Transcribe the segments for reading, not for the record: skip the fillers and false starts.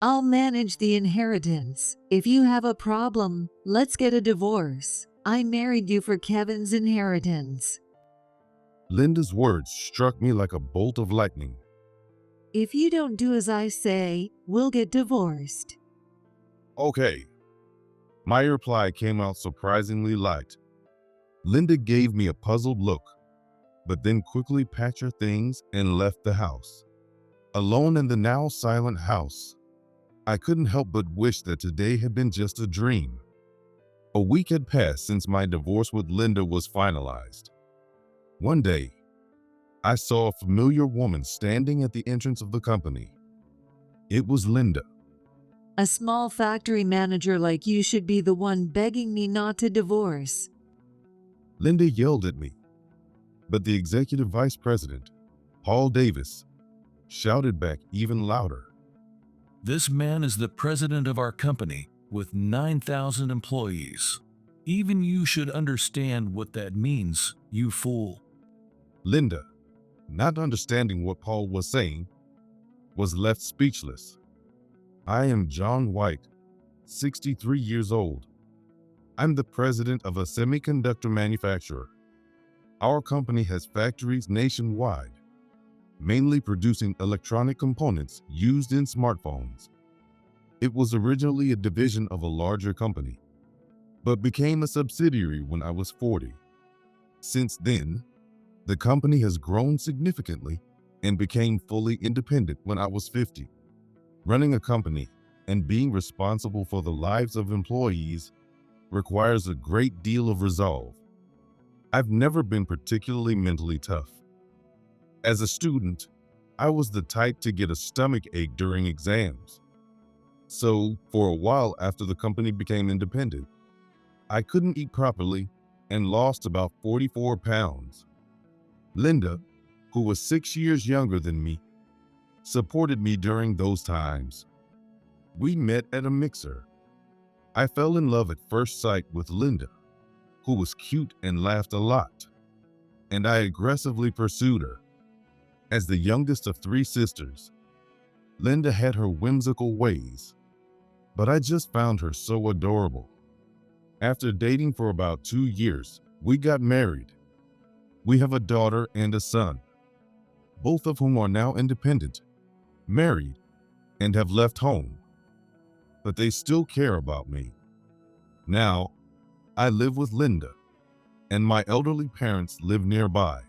I'll manage the inheritance. If you have a problem, let's get a divorce. I married you for Kevin's inheritance. Linda's words struck me like a bolt of lightning. If you don't do as I say, we'll get divorced. Okay. My reply came out surprisingly light. Linda gave me a puzzled look, but then quickly packed her things and left the house. Alone in the now silent house, I couldn't help but wish that today had been just a dream. A week had passed since my divorce with Linda was finalized. One day, I saw a familiar woman standing at the entrance of the company. It was Linda. A small factory manager like you should be the one begging me not to divorce. Linda yelled at me, but the executive vice president, Paul Davis, shouted back even louder. This man is the president of our company with 9,000 employees. Even you should understand what that means, you fool. Linda, not understanding what Paul was saying, was left speechless. I am John White, 63 years old. I'm the president of a semiconductor manufacturer. Our company has factories nationwide, mainly producing electronic components used in smartphones. It was originally a division of a larger company, but became a subsidiary when I was 40. Since then, the company has grown significantly and became fully independent when I was 50. Running a company and being responsible for the lives of employees requires a great deal of resolve. I've never been particularly mentally tough. As a student, I was the type to get a stomach ache during exams. So, for a while after the company became independent, I couldn't eat properly and lost about 44 pounds. Linda, who was 6 years younger than me, supported me during those times. We met at a mixer. I fell in love at first sight with Linda, who was cute and laughed a lot, and I aggressively pursued her. As the youngest of 3 sisters, Linda had her whimsical ways, but I just found her so adorable. After dating for about 2 years, we got married. We have a daughter and a son, both of whom are now independent, married, and have left home. But they still care about me. Now, I live with Linda, and my elderly parents live nearby.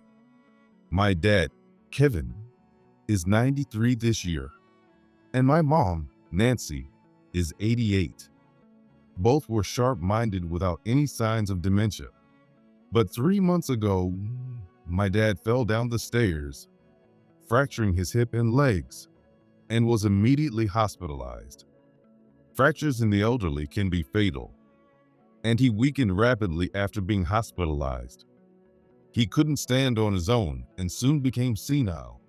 My dad, Kevin, is 93 this year, and my mom, Nancy, is 88. Both were sharp-minded without any signs of dementia. But 3 months ago, my dad fell down the stairs, fracturing his hip and legs, and was immediately hospitalized. Fractures in the elderly can be fatal, and he weakened rapidly after being hospitalized. He couldn't stand on his own and soon became senile.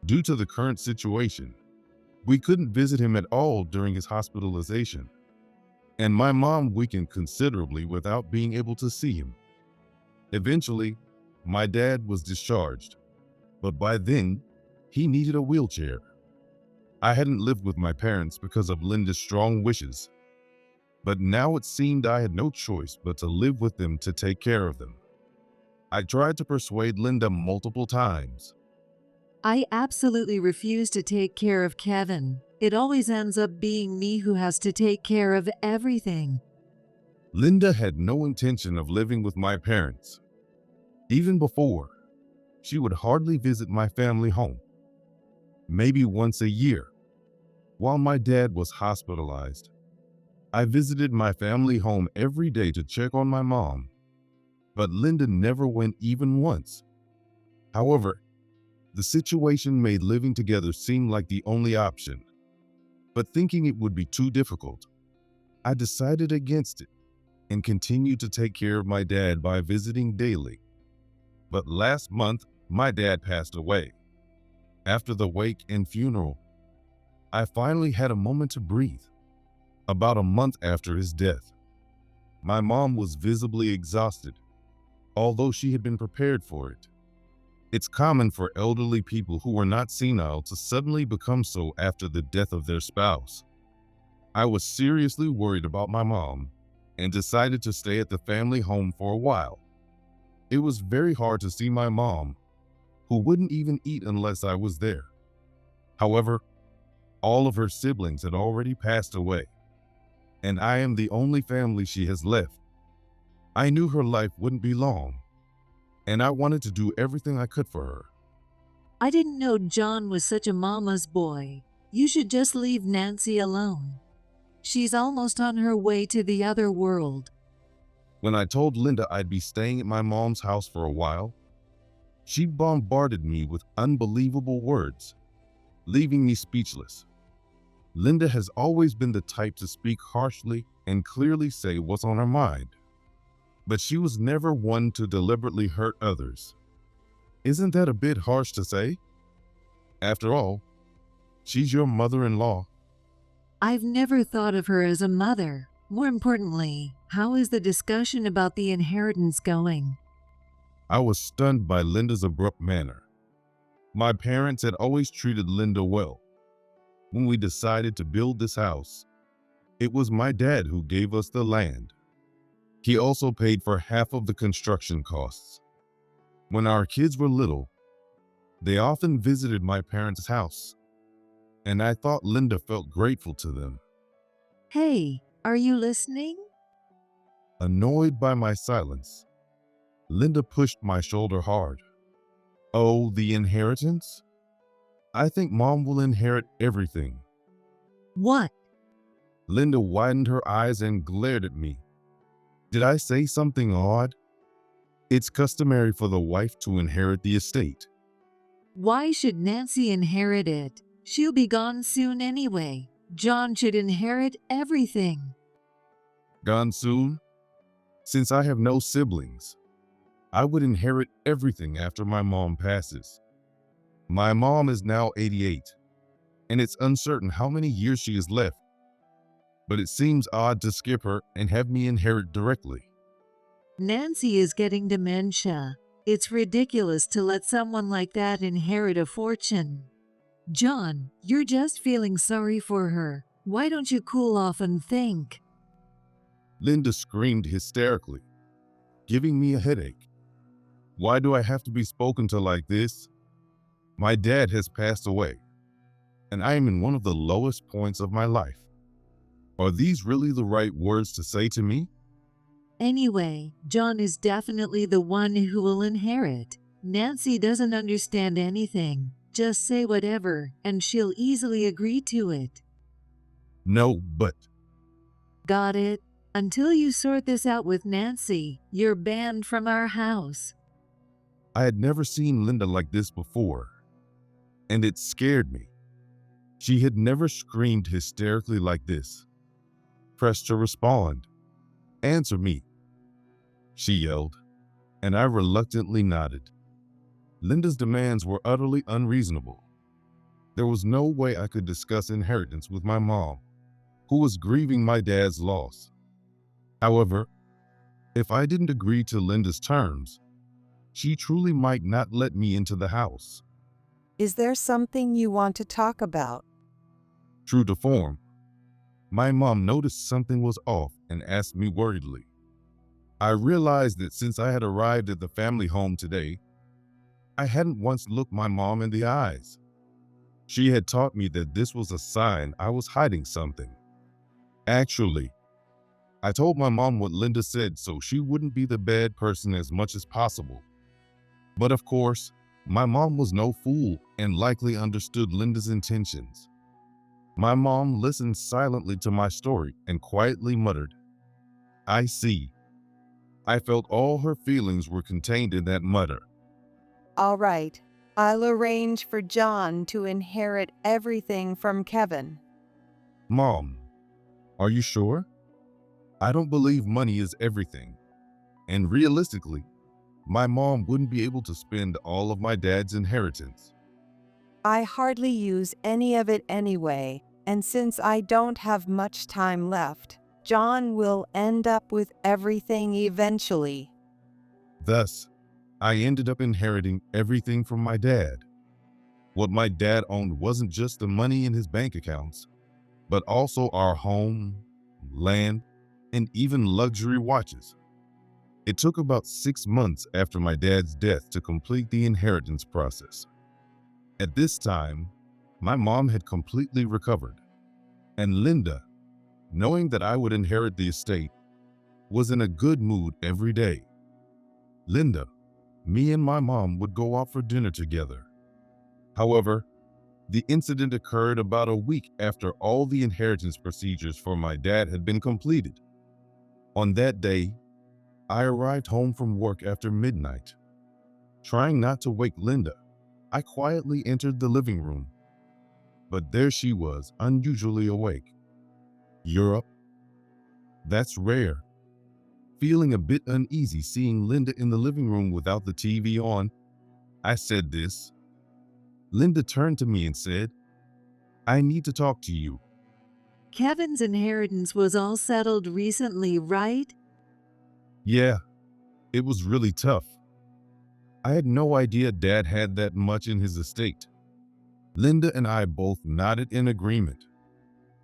Due to the current situation, we couldn't visit him at all during his hospitalization, and my mom weakened considerably without being able to see him. Eventually, my dad was discharged, but by then, he needed a wheelchair. I hadn't lived with my parents because of Linda's strong wishes, but now it seemed I had no choice but to live with them to take care of them. I tried to persuade Linda multiple times. I absolutely refuse to take care of Kevin. It always ends up being me who has to take care of everything. Linda had no intention of living with my parents. Even before, she would hardly visit my family home, maybe once a year. While my dad was hospitalized, I visited my family home every day to check on my mom, but Linda never went even once. However, the situation made living together seem like the only option, but thinking it would be too difficult, I decided against it and continued to take care of my dad by visiting daily. But last month, my dad passed away. After the wake and funeral, I finally had a moment to breathe. About a month after his death, my mom was visibly exhausted, although she had been prepared for it. It's common for elderly people who are not senile to suddenly become so after the death of their spouse. I was seriously worried about my mom and decided to stay at the family home for a while. It was very hard to see my mom, who wouldn't even eat unless I was there. However, all of her siblings had already passed away, and I am the only family she has left. I knew her life wouldn't be long, and I wanted to do everything I could for her. I didn't know John was such a mama's boy. You should just leave Nancy alone. She's almost on her way to the other world. When I told Linda I'd be staying at my mom's house for a while, she bombarded me with unbelievable words, leaving me speechless. Linda has always been the type to speak harshly and clearly say what's on her mind, but she was never one to deliberately hurt others. Isn't that a bit harsh to say? After all, she's your mother-in-law. I've never thought of her as a mother. More importantly, how is the discussion about the inheritance going? I was stunned by Linda's abrupt manner. My parents had always treated Linda well. When we decided to build this house, it was my dad who gave us the land. He also paid for half of the construction costs. When our kids were little, they often visited my parents' house, and I thought Linda felt grateful to them. Hey, are you listening? Annoyed by my silence, Linda pushed my shoulder hard. Oh, the inheritance? I think Mom will inherit everything. What? Linda widened her eyes and glared at me. Did I say something odd? It's customary for the wife to inherit the estate. Why should Nancy inherit it? She'll be gone soon anyway. John should inherit everything. Gone soon? Since I have no siblings, I would inherit everything after my mom passes. My mom is now 88, and it's uncertain how many years she has left, but it seems odd to skip her and have me inherit directly. Nancy is getting dementia. It's ridiculous to let someone like that inherit a fortune. John, you're just feeling sorry for her. Why don't you cool off and think? Linda screamed hysterically, giving me a headache. Why do I have to be spoken to like this? My dad has passed away, and I am in one of the lowest points of my life. Are these really the right words to say to me? Anyway, John is definitely the one who will inherit. Nancy doesn't understand anything. Just say whatever, and she'll easily agree to it. No, but Got it? Until you sort this out with Nancy, you're banned from our house. I had never seen Linda like this before, and it scared me. She had never screamed hysterically like this. Pressed to respond. Answer me, she yelled, and I reluctantly nodded. Linda's demands were utterly unreasonable. There was no way I could discuss inheritance with my mom, who was grieving my dad's loss. However, if I didn't agree to Linda's terms, she truly might not let me into the house. Is there something you want to talk about? True to form, my mom noticed something was off and asked me worriedly. I realized that since I had arrived at the family home today, I hadn't once looked my mom in the eyes. She had taught me that this was a sign I was hiding something. Actually, I told my mom what Linda said so she wouldn't be the bad person as much as possible. But of course, my mom was no fool and likely understood Linda's intentions. My mom listened silently to my story and quietly muttered, "I see." I felt all her feelings were contained in that mutter. All right, I'll arrange for John to inherit everything from Kevin. Mom, are you sure? I don't believe money is everything. And realistically, my mom wouldn't be able to spend all of my dad's inheritance. I hardly use any of it anyway, and since I don't have much time left, John will end up with everything eventually. Thus, I ended up inheriting everything from my dad. What my dad owned wasn't just the money in his bank accounts, but also our home, land, and even luxury watches. It took about 6 months after my dad's death to complete the inheritance process. At this time, my mom had completely recovered, and Linda, knowing that I would inherit the estate, was in a good mood every day. Linda, me and my mom would go out for dinner together. However, the incident occurred about a week after all the inheritance procedures for my dad had been completed. On that day, I arrived home from work after midnight. Trying not to wake Linda, I quietly entered the living room. But there she was, unusually awake. "You're up?" That's rare. Feeling a bit uneasy seeing Linda in the living room without the TV on, I said this. Linda turned to me and said, "I need to talk to you." Kevin's inheritance was all settled recently, right? Yeah, it was really tough. I had no idea Dad had that much in his estate. Linda and I both nodded in agreement.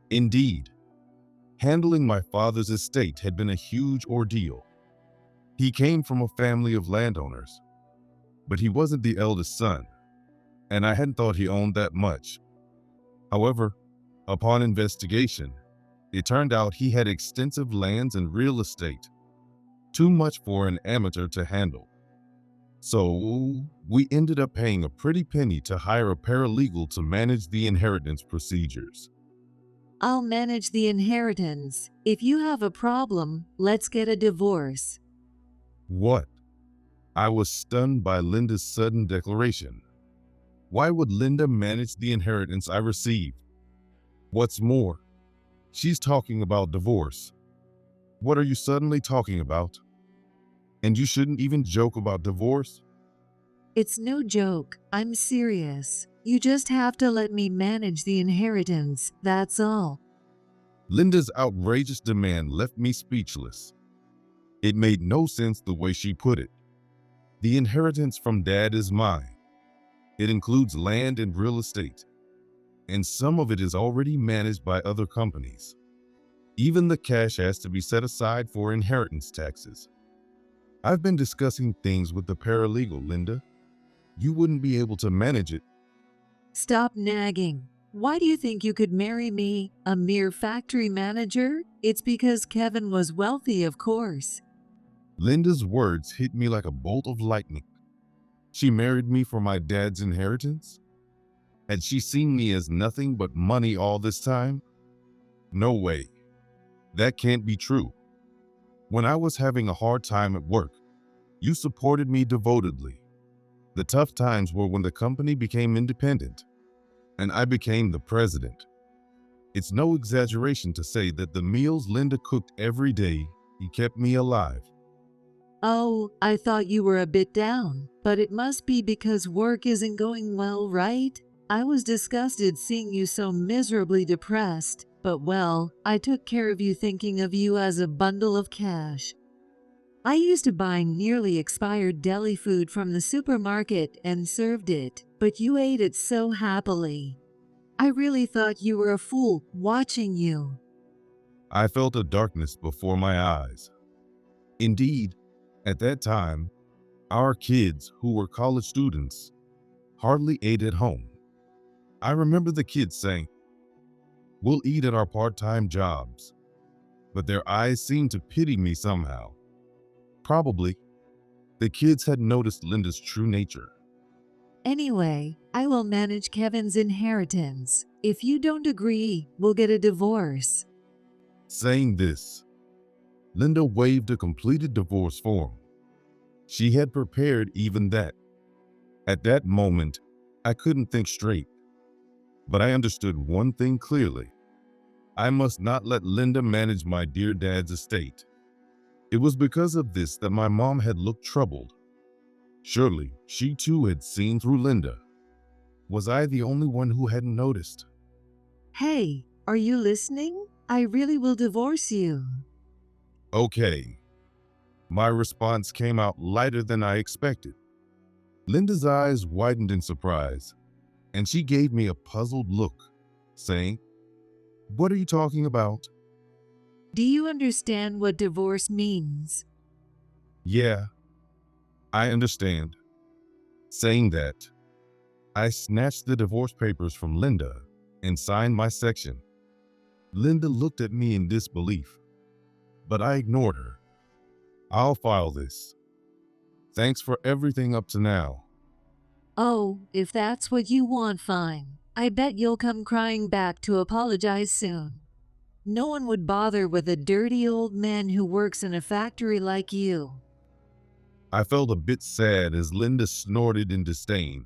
Indeed, handling my father's estate had been a huge ordeal. He came from a family of landowners, but he wasn't the eldest son, and I hadn't thought he owned that much. However, upon investigation, it turned out he had extensive lands and real estate, too much for an amateur to handle. So we ended up paying a pretty penny to hire a paralegal to manage the inheritance procedures. I'll manage the inheritance. If you have a problem, let's get a divorce. What? I was stunned by Linda's sudden declaration. Why would Linda manage the inheritance I received? What's more, she's talking about divorce. What are you suddenly talking about? And you shouldn't even joke about divorce? It's no joke. I'm serious. You just have to let me manage the inheritance, that's all. Linda's outrageous demand left me speechless. It made no sense the way she put it. The inheritance from Dad is mine. It includes land and real estate, and some of it is already managed by other companies. Even the cash has to be set aside for inheritance taxes. I've been discussing things with the paralegal, Linda. You wouldn't be able to manage it. Stop nagging. Why do you think you could marry me, a mere factory manager? It's because Kevin was wealthy, of course. Linda's words hit me like a bolt of lightning. She married me for my dad's inheritance? Had she seen me as nothing but money all this time? No way. That can't be true. When I was having a hard time at work, you supported me devotedly. The tough times were when the company became independent, and I became the president. It's no exaggeration to say that the meals Linda cooked every day kept me alive. Oh, I thought you were a bit down, but it must be because work isn't going well, right? I was disgusted seeing you so miserably depressed, but well, I took care of you thinking of you as a bundle of cash. I used to buy nearly expired deli food from the supermarket and served it, but you ate it so happily. I really thought you were a fool watching you. I felt a darkness before my eyes. Indeed, at that time, our kids, who were college students, hardly ate at home. I remember the kids saying, "We'll eat at our part-time jobs," but their eyes seemed to pity me somehow. Probably, the kids had noticed Linda's true nature. Anyway, I will manage Kevin's inheritance. If you don't agree, we'll get a divorce. Saying this, Linda waved a completed divorce form. She had prepared even that. At that moment, I couldn't think straight. But I understood one thing clearly. I must not let Linda manage my dear dad's estate. It was because of this that my mom had looked troubled. Surely, she too had seen through Linda. Was I the only one who hadn't noticed? Hey, are you listening? I really will divorce you. Okay. My response came out lighter than I expected. Linda's eyes widened in surprise, and she gave me a puzzled look, saying, "What are you talking about?" Do you understand what divorce means? "Yeah, I understand." Saying that, I snatched the divorce papers from Linda and signed my section. Linda looked at me in disbelief, but I ignored her. "I'll file this. Thanks for everything up to now." Oh, if that's what you want, fine. I bet you'll come crying back to apologize soon. No one would bother with a dirty old man who works in a factory like you. I felt a bit sad as Linda snorted in disdain.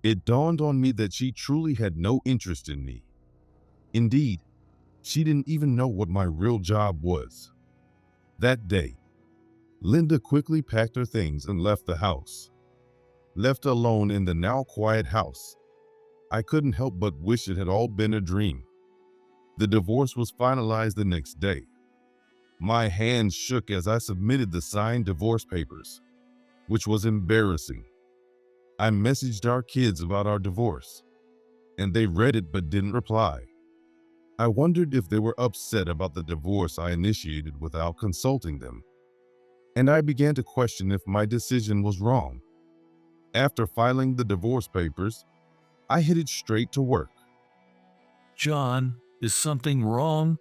It dawned on me that she truly had no interest in me. Indeed, she didn't even know what my real job was. That day, Linda quickly packed her things and left the house. Left alone in the now quiet house, I couldn't help but wish it had all been a dream. The divorce was finalized the next day. My hands shook as I submitted the signed divorce papers, which was embarrassing. I messaged our kids about our divorce, and they read it but didn't reply. I wondered if they were upset about the divorce I initiated without consulting them, and I began to question if my decision was wrong. After filing the divorce papers, I headed straight to work. John, is something wrong?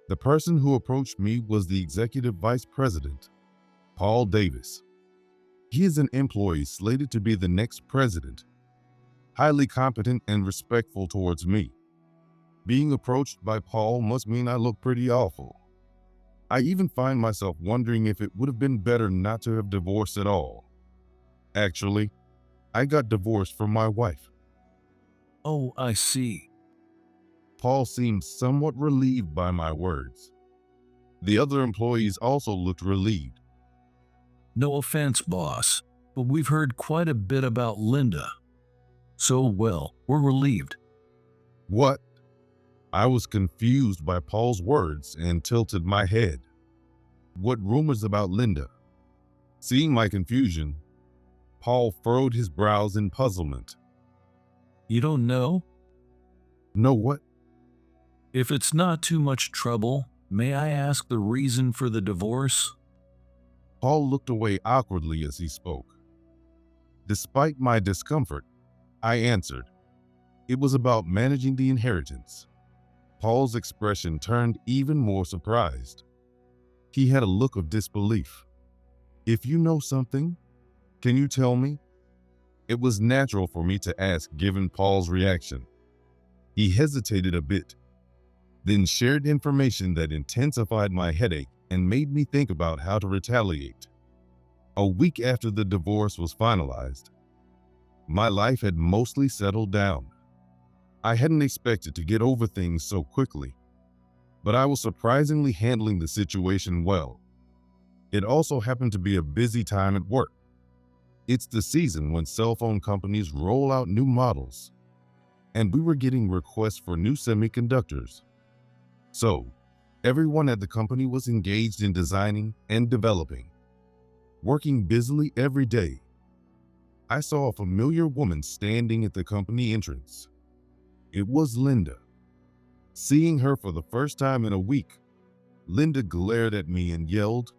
The person who approached me was the executive vice president, Paul Davis. He is an employee slated to be the next president, highly competent and respectful towards me. Being approached by Paul must mean I look pretty awful. I even find myself wondering if it would have been better not to have divorced at all. Actually, I got divorced from my wife. Oh, I see. Paul seemed somewhat relieved by my words. The other employees also looked relieved. No offense, boss, but we've heard quite a bit about Linda. So, well, we're relieved. What? I was confused by Paul's words and tilted my head. What rumors about Linda? Seeing my confusion, Paul furrowed his brows in puzzlement. You don't know? Know what? If it's not too much trouble, may I ask the reason for the divorce? Paul looked away awkwardly as he spoke. Despite my discomfort, I answered. It was about managing the inheritance. Paul's expression turned even more surprised. He had a look of disbelief. If you know something, can you tell me? It was natural for me to ask given Paul's reaction. He hesitated a bit, then shared information that intensified my headache and made me think about how to retaliate. A week after the divorce was finalized, my life had mostly settled down. I hadn't expected to get over things so quickly, but I was surprisingly handling the situation well. It also happened to be a busy time at work. It's the season when cell phone companies roll out new models, and we were getting requests for new semiconductors. So, everyone at the company was engaged in designing and developing, working busily every day. I saw a familiar woman standing at the company entrance. It was Linda. Seeing her for the first time in a week, Linda glared at me and yelled,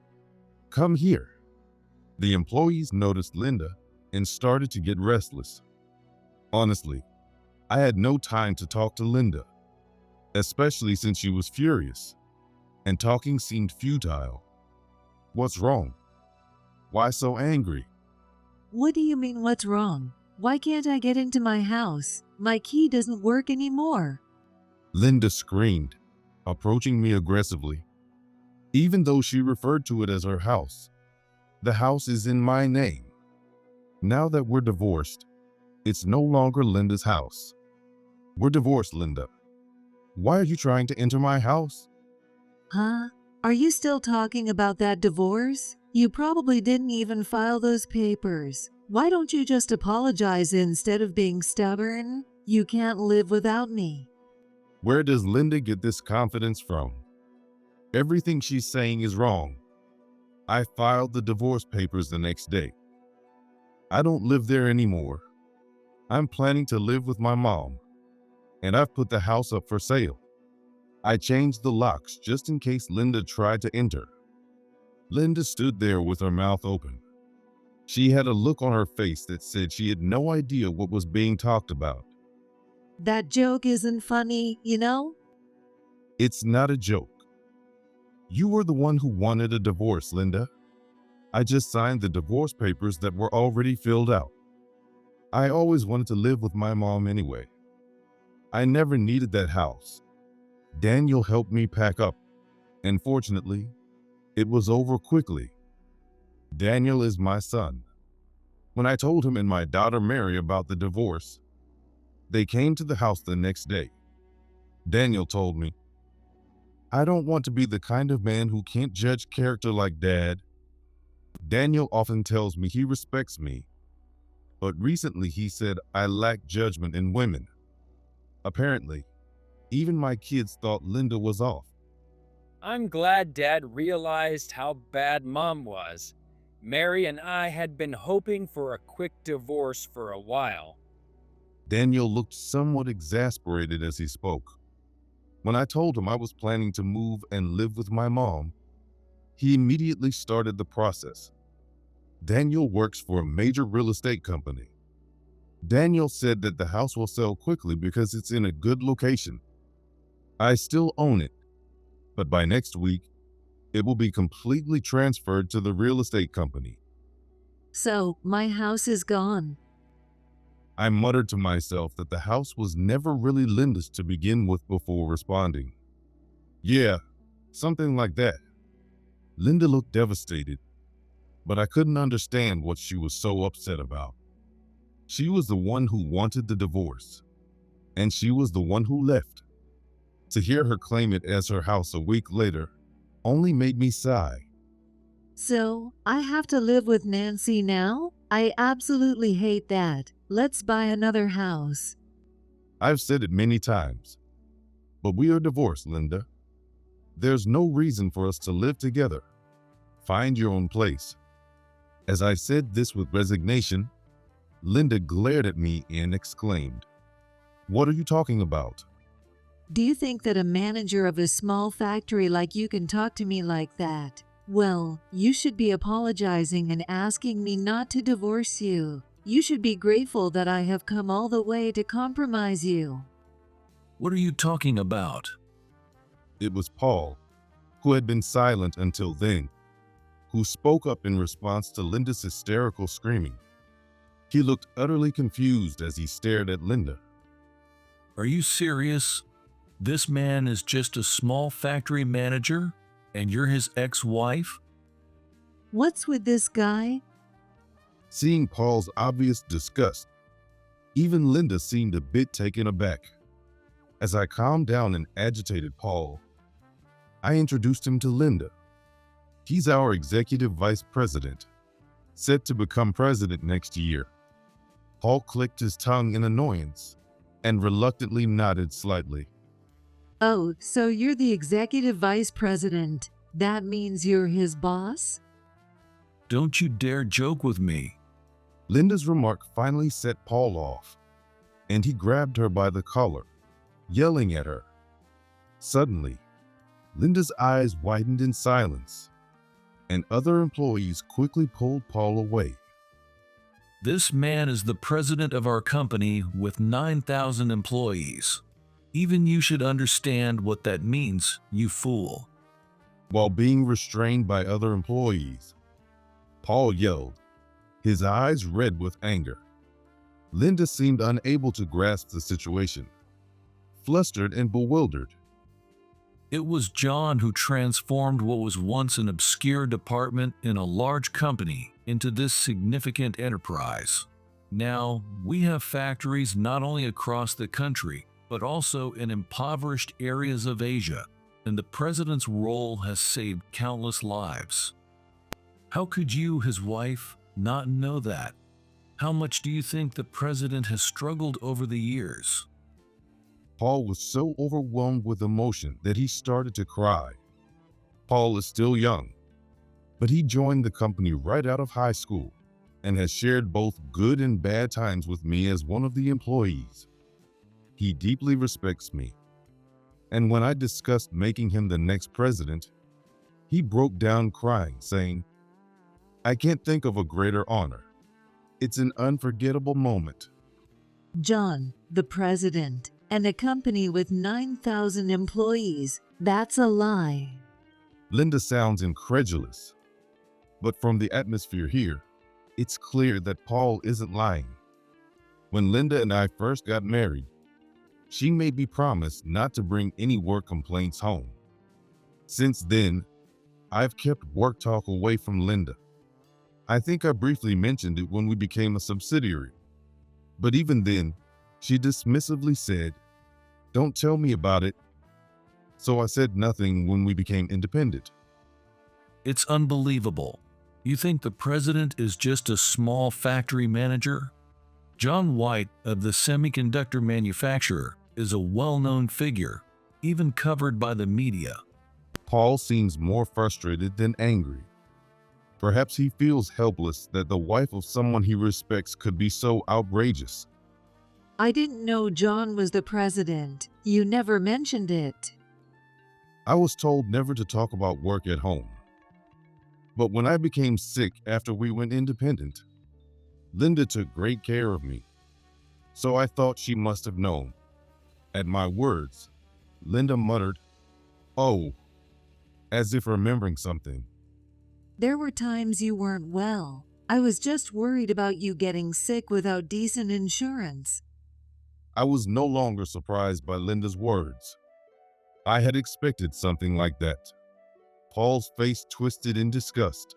"Come here." The employees noticed Linda and started to get restless. Honestly, I had no time to talk to Linda, especially since she was furious, and talking seemed futile. What's wrong? Why so angry? What do you mean, what's wrong? Why can't I get into my house? My key doesn't work anymore. Linda screamed, approaching me aggressively. Even though she referred to it as her house, the house is in my name. Now that we're divorced, it's no longer Linda's house. We're divorced, Linda. Why are you trying to enter my house? Huh? Are you still talking about that divorce? You probably didn't even file those papers. Why don't you just apologize instead of being stubborn? You can't live without me. Where does Linda get this confidence from? Everything she's saying is wrong. I filed the divorce papers the next day. I don't live there anymore. I'm planning to live with my mom, and I've put the house up for sale. I changed the locks just in case Linda tried to enter. Linda stood there with her mouth open. She had a look on her face that said she had no idea what was being talked about. That joke isn't funny, you know? It's not a joke. You were the one who wanted a divorce, Linda. I just signed the divorce papers that were already filled out. I always wanted to live with my mom anyway. I never needed that house. Daniel helped me pack up, and fortunately, it was over quickly. Daniel is my son. When I told him and my daughter Mary about the divorce, they came to the house the next day. Daniel told me, "I don't want to be the kind of man who can't judge character like Dad." Daniel often tells me he respects me, but recently he said I lack judgment in women. Apparently, even my kids thought Linda was off. I'm glad Dad realized how bad Mom was. Mary and I had been hoping for a quick divorce for a while. Daniel looked somewhat exasperated as he spoke. When I told him I was planning to move and live with my mom, he immediately started the process. Daniel works for a major real estate company. Daniel said that the house will sell quickly because it's in a good location. I still own it, but by next week, it will be completely transferred to the real estate company. So, my house is gone. I muttered to myself that the house was never really Linda's to begin with before responding. Yeah, something like that. Linda looked devastated, but I couldn't understand what she was so upset about. She was the one who wanted the divorce, and she was the one who left. To hear her claim it as her house a week later only made me sigh. So, I have to live with Nancy now? I absolutely hate that. Let's buy another house. I've said it many times, but we are divorced, Linda. There's no reason for us to live together. Find your own place. As I said this with resignation, Linda glared at me and exclaimed, "What are you talking about?" Do you think that a manager of a small factory like you can talk to me like that? Well, you should be apologizing and asking me not to divorce you. You should be grateful that I have come all the way to compromise you. What are you talking about? It was Paul, who had been silent until then, who spoke up in response to Linda's hysterical screaming. He looked utterly confused as he stared at Linda. Are you serious? This man is just a small factory manager, and you're his ex-wife? What's with this guy? Seeing Paul's obvious disgust, even Linda seemed a bit taken aback. As I calmed down and agitated Paul, I introduced him to Linda. He's our executive vice president, set to become president next year. Paul clicked his tongue in annoyance and reluctantly nodded slightly. Oh, so you're the executive vice president. That means you're his boss? Don't you dare joke with me. Linda's remark finally set Paul off, and he grabbed her by the collar, yelling at her. Suddenly, Linda's eyes widened in silence, and other employees quickly pulled Paul away. This man is the president of our company with 9,000 employees. Even you should understand what that means, you fool. While being restrained by other employees, Paul yelled, his eyes red with anger. Linda seemed unable to grasp the situation, flustered and bewildered. It was John who transformed what was once an obscure department in a large company into this significant enterprise. Now, we have factories not only across the country, but also in impoverished areas of Asia, and the president's role has saved countless lives. How could you, his wife, not know that? How much do you think the president has struggled over the years? Paul was so overwhelmed with emotion that he started to cry. Paul is still young, but he joined the company right out of high school. and has shared both good and bad times with me as one of the employees. He deeply respects me, and when I discussed making him the next president, he broke down crying, saying, "I can't think of a greater honor. It's an unforgettable moment." John, the president, and a company with 9,000 employees. That's a lie. Linda sounds incredulous, but from the atmosphere here, it's clear that Paul isn't lying. When Linda and I first got married, she made me promise not to bring any work complaints home. Since then, I've kept work talk away from Linda. I think I briefly mentioned it when we became a subsidiary, but even then, she dismissively said, "Don't tell me about it." So I said nothing when we became independent. It's unbelievable. You think the president is just a small factory manager? John White of the semiconductor manufacturer is a well-known figure, even covered by the media. Paul seems more frustrated than angry. Perhaps he feels helpless that the wife of someone he respects could be so outrageous. I didn't know John was the president. You never mentioned it. I was told never to talk about work at home. But when I became sick after we went independent, Linda took great care of me. So I thought she must have known. At my words, Linda muttered, "Oh," as if remembering something. There were times you weren't well. I was just worried about you getting sick without decent insurance. I was no longer surprised by Linda's words. I had expected something like that. Paul's face twisted in disgust.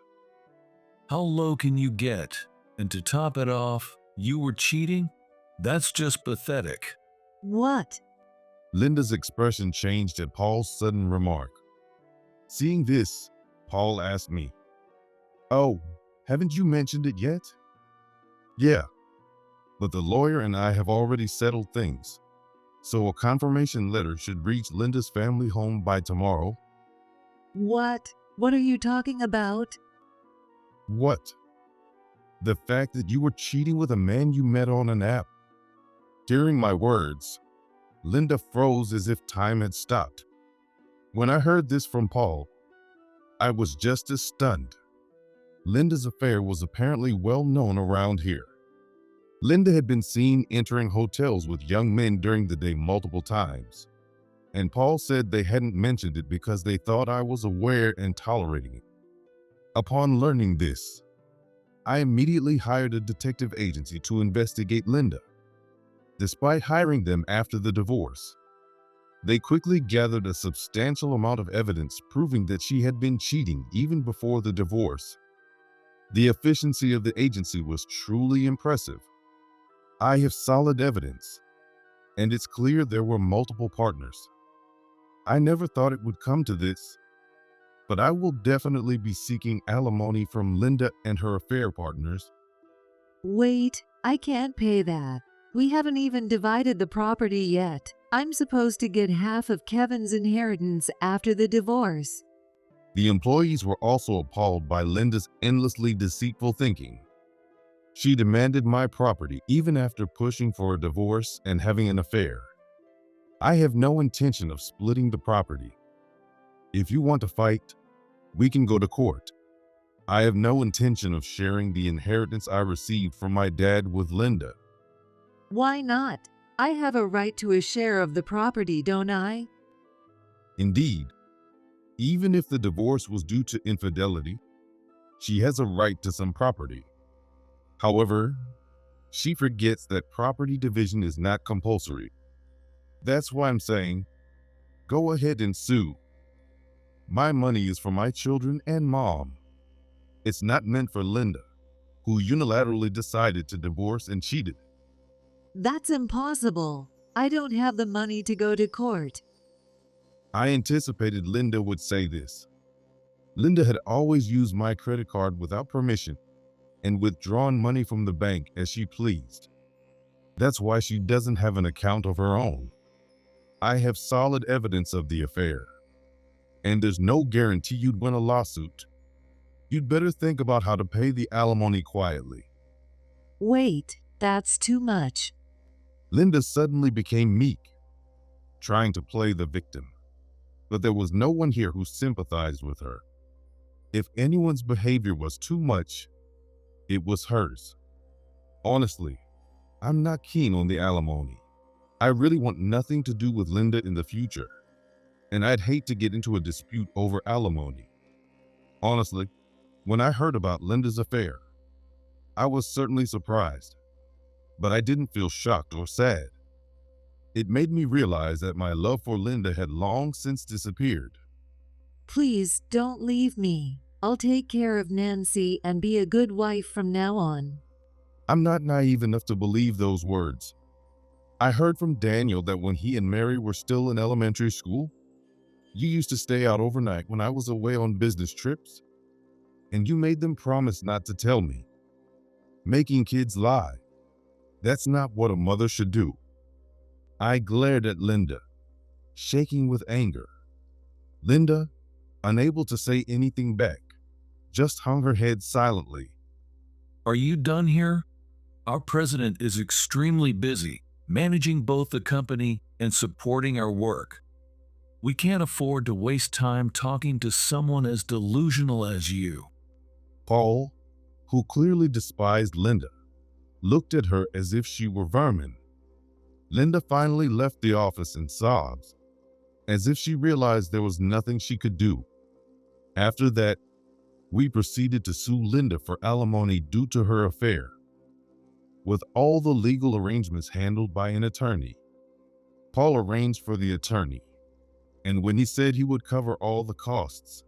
How low can you get? And to top it off, you were cheating? That's just pathetic. What? Linda's expression changed at Paul's sudden remark. Seeing this, Paul asked me, "Oh, haven't you mentioned it yet?" "Yeah, but the lawyer and I have already settled things, so a confirmation letter should reach Linda's family home by tomorrow." What? What are you talking about? "What?" "The fact that you were cheating with a man you met on an app." Hearing my words, Linda froze as if time had stopped. When I heard this from Paul, I was just as stunned. Linda's affair was apparently well known around here. Linda had been seen entering hotels with young men during the day multiple times, and Paul said they hadn't mentioned it because they thought I was aware and tolerating it. Upon learning this, I immediately hired a detective agency to investigate Linda. Despite hiring them after the divorce, they quickly gathered a substantial amount of evidence proving that she had been cheating even before the divorce. The efficiency of the agency was truly impressive. I have solid evidence, and it's clear there were multiple partners. I never thought it would come to this, but I will definitely be seeking alimony from Linda and her affair partners. Wait, I can't pay that. We haven't even divided the property yet. I'm supposed to get half of Kevin's inheritance after the divorce. The employees were also appalled by Linda's endlessly deceitful thinking. She demanded my property even after pushing for a divorce and having an affair. I have no intention of splitting the property. If you want to fight, we can go to court. I have no intention of sharing the inheritance I received from my dad with Linda. Why not? I have a right to a share of the property, don't I? Indeed, even if the divorce was due to infidelity, she has a right to some property. However, she forgets that property division is not compulsory. That's why I'm saying, go ahead and sue. My money is for my children and mom. It's not meant for Linda, who unilaterally decided to divorce and cheated. That's impossible. I don't have the money to go to court. I anticipated Linda would say this. Linda had always used my credit card without permission and withdrawn money from the bank as she pleased. That's why she doesn't have an account of her own. I have solid evidence of the affair, and there's no guarantee you'd win a lawsuit. You'd better think about how to pay the alimony quietly. Wait, that's too much. Linda suddenly became meek, trying to play the victim. But there was no one here who sympathized with her. If anyone's behavior was too much, it was hers. Honestly, I'm not keen on the alimony. I really want nothing to do with Linda in the future, and I'd hate to get into a dispute over alimony. Honestly, when I heard about Linda's affair, I was certainly surprised, but I didn't feel shocked or sad. It made me realize that my love for Linda had long since disappeared. Please don't leave me. I'll take care of Nancy and be a good wife from now on. I'm not naive enough to believe those words. I heard from Daniel that when he and Mary were still in elementary school, you used to stay out overnight when I was away on business trips, and you made them promise not to tell me. Making kids lie. That's not what a mother should do. I glared at Linda, shaking with anger. Linda, unable to say anything back, just hung her head silently. Are you done here? Our president is extremely busy, managing both the company and supporting our work. We can't afford to waste time talking to someone as delusional as you. Paul, who clearly despised Linda, looked at her as if she were vermin. Linda finally left the office in sobs, as if she realized there was nothing she could do. After that, we proceeded to sue Linda for alimony due to her affair, with all the legal arrangements handled by an attorney. Paul arranged for the attorney, and when he said he would cover all the costs,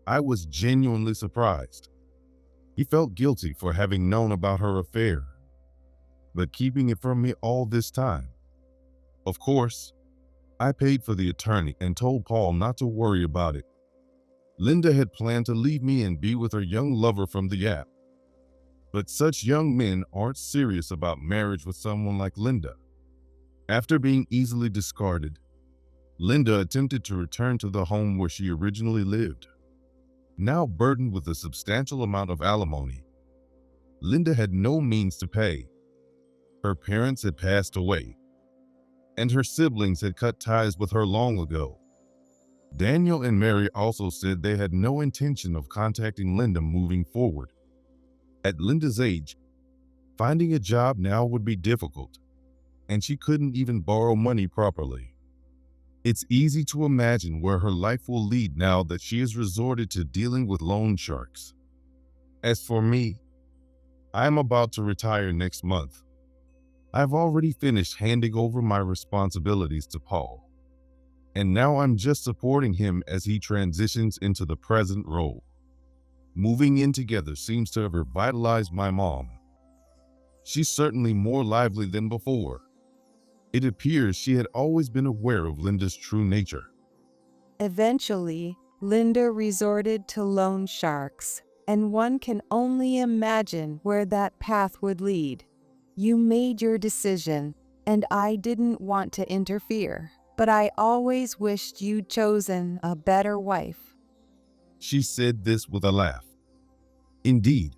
I was genuinely surprised. He felt guilty for having known about her affair, but keeping it from me all this time. Of course, I paid for the attorney and told Paul not to worry about it. Linda had planned to leave me and be with her young lover from the app. But such young men aren't serious about marriage with someone like Linda. After being easily discarded, Linda attempted to return to the home where she originally lived. Now burdened with a substantial amount of alimony, Linda had no means to pay. Her parents had passed away, and her siblings had cut ties with her long ago. Daniel and Mary also said they had no intention of contacting Linda moving forward. At Linda's age, finding a job now would be difficult, and she couldn't even borrow money properly. It's easy to imagine where her life will lead now that she has resorted to dealing with loan sharks. As for me, I am about to retire next month. I've already finished handing over my responsibilities to Paul, and now I'm just supporting him as he transitions into the present role. Moving in together seems to have revitalized my mom. She's certainly more lively than before. It appears she had always been aware of Linda's true nature. Eventually, Linda resorted to loan sharks, and one can only imagine where that path would lead. You made your decision, and I didn't want to interfere, but I always wished you'd chosen a better wife. She said this with a laugh. Indeed,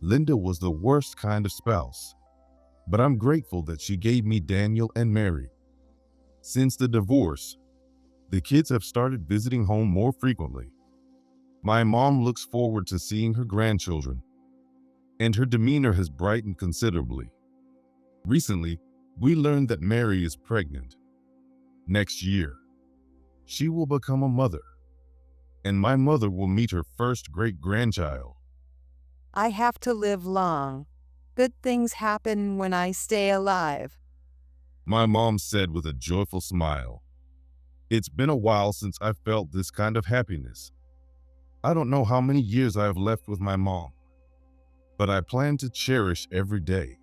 Linda was the worst kind of spouse, but I'm grateful that she gave me Daniel and Mary. Since the divorce, the kids have started visiting home more frequently. My mom looks forward to seeing her grandchildren, and her demeanor has brightened considerably. Recently, we learned that Mary is pregnant. Next year, she will become a mother, and my mother will meet her first great-grandchild. I have to live long. Good things happen when I stay alive. My mom said with a joyful smile. It's been a while since I felt this kind of happiness. I don't know how many years I have left with my mom, but I plan to cherish every day.